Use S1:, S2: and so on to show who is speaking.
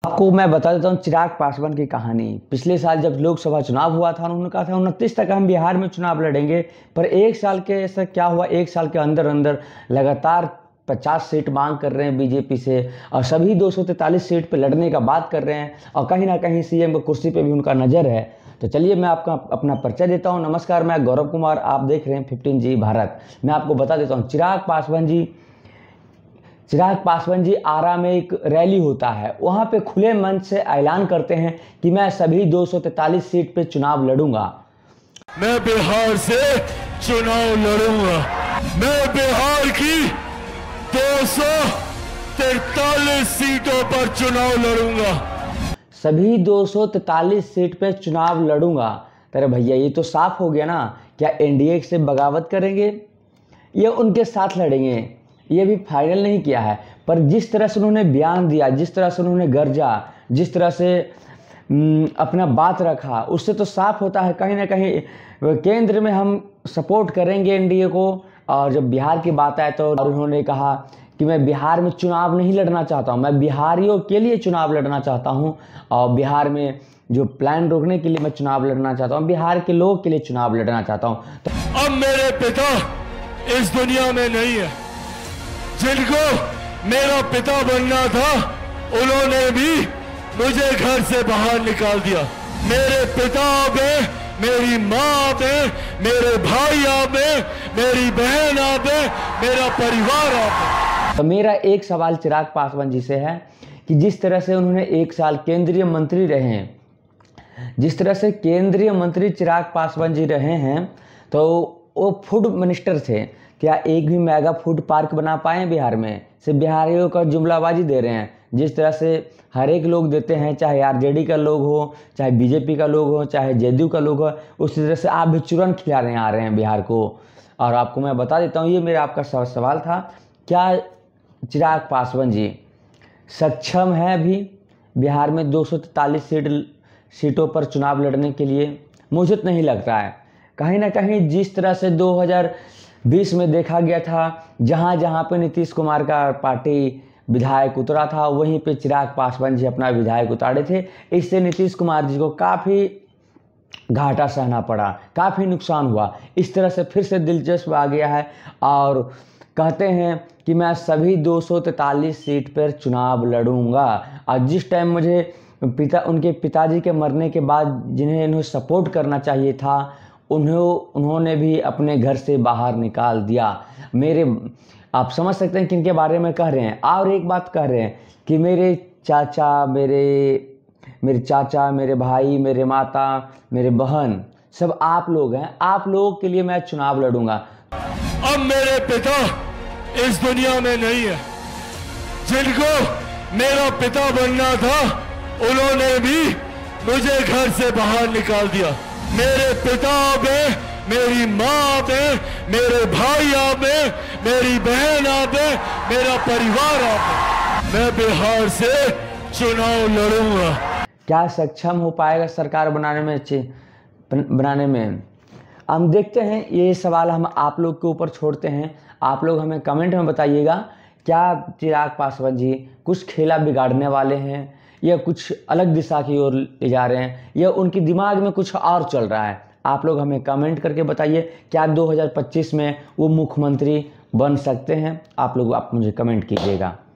S1: आपको मैं बता देता हूँ चिराग पासवान की कहानी। पिछले साल जब लोकसभा चुनाव हुआ था, उन्होंने कहा था 29 तक हम बिहार में चुनाव लड़ेंगे। पर एक साल के ऐसा क्या हुआ, एक साल के अंदर अंदर लगातार 50 सीट मांग कर रहे हैं बीजेपी से, और सभी 243 सीट पे लड़ने का बात कर रहे हैं, और कहीं ना कहीं सीएम की कुर्सी पे भी उनका नज़र है। तो चलिए मैं आपका अपना परिचय देता हूं। नमस्कार, मैं गौरव कुमार, आप देख रहे हैं 15G भारत। मैं आपको बता देता हूं, चिराग पासवान जी आरा में एक रैली होता है, वहां पे खुले मंच से ऐलान करते हैं कि मैं सभी 243 सीट पे चुनाव लड़ूंगा।
S2: मैं बिहार से चुनाव लड़ूंगा। मैं बिहार की 243 सीटों पर चुनाव लड़ूंगा।
S1: सभी 243 सीट पे चुनाव लड़ूंगा। अरे भैया, ये तो साफ हो गया ना, क्या एनडीए से बगावत करेंगे या उनके साथ लड़ेंगे, ये भी फाइनल नहीं किया है। पर जिस तरह से उन्होंने बयान दिया, जिस तरह से उन्होंने गरजा, जिस तरह से अपना बात रखा, उससे तो साफ होता है कहीं ना कहीं केंद्र में हम सपोर्ट करेंगे एनडीए को। और जब बिहार की बात आए तो उन्होंने कहा कि मैं बिहार में चुनाव नहीं लड़ना चाहता हूँ, मैं बिहारियों के लिए चुनाव लड़ना चाहता हूँ, और बिहार में जो प्लान रोकने के लिए मैं चुनाव लड़ना चाहता हूँ, बिहार के लोग के लिए चुनाव लड़ना चाहता हूँ।
S2: तो अब मेरे पिता इस दुनिया में नहीं है। जिनको मेरा पिता बनना था, उन्होंने भी मुझे घर से बाहर निकाल दिया। मेरे पिता आप हैं, मेरी माँ आप हैं, मेरे भाई आप हैं, मेरी बहन आप हैं, मेरा परिवार आप है।
S1: तो मेरा एक सवाल चिराग पासवान जी से है कि जिस तरह से उन्होंने एक साल केंद्रीय मंत्री रहे हैं, जिस तरह से केंद्रीय मंत्री चिराग पासवान जी रहे हैं, तो वो फूड मिनिस्टर थे, क्या एक भी मेगा फूड पार्क बना पाए बिहार में? सिर्फ बिहारियों का जुमलाबाजी दे रहे हैं, जिस तरह से हर एक लोग देते हैं, चाहे आरजेडी का लोग हो, चाहे बीजेपी का लोग हो, चाहे जेडीयू का लोग हो, उसी तरह से आप भी चूरन खिलाने आ रहे हैं बिहार को। और आपको मैं बता देता हूँ, ये मेरा आपका सवाल था, क्या चिराग पासवान जी सक्षम है अभी बिहार में 243 सीटों पर चुनाव लड़ने के लिए? मुझे तो नहीं लगता है। कहीं ना कहीं जिस तरह से 2020 में देखा गया था, जहां जहां पे नीतीश कुमार का पार्टी विधायक उतरा था, वहीं पे चिराग पासवान जी अपना विधायक उतारे थे। इससे नीतीश कुमार जी को काफ़ी घाटा सहना पड़ा, काफ़ी नुकसान हुआ। इस तरह से फिर से दिलचस्प आ गया है, और कहते हैं कि मैं सभी 243 सीट पर चुनाव लड़ूंगा। और जिस टाइम मुझे उनके पिताजी के मरने के बाद जिन्हें इन्हें सपोर्ट करना चाहिए था, उन्होंने भी अपने घर से बाहर निकाल दिया। आप समझ सकते हैं किनके बारे में कह रहे हैं। और एक बात कह रहे हैं कि मेरे चाचा, मेरे भाई, मेरे माता, मेरे बहन, सब आप लोग हैं, आप लोगों के लिए मैं चुनाव लड़ूंगा।
S2: अब मेरे पिता इस दुनिया में नहीं है। जिनको मेरा पिता बनना था, उन्होंने भी मुझे घर से बाहर निकाल दिया। मेरे पिता आप हैं, मेरी माँ आप हैं, मेरे भाई आप हैं, मेरी बहन आप हैं, मेरा परिवार आप है। मैं बिहार से चुनाव लड़ूंगा।
S1: क्या सक्षम हो पाएगा सरकार बनाने में? हम देखते हैं। ये सवाल हम आप लोग के ऊपर छोड़ते हैं। आप लोग हमें कमेंट में बताइएगा, क्या चिराग पासवान जी कुछ खेला बिगाड़ने वाले हैं, या कुछ अलग दिशा की ओर ले जा रहे हैं, या उनके दिमाग में कुछ और चल रहा है? आप लोग हमें कमेंट करके बताइए, क्या 2025 में वो मुख्यमंत्री बन सकते हैं? आप मुझे कमेंट कीजिएगा।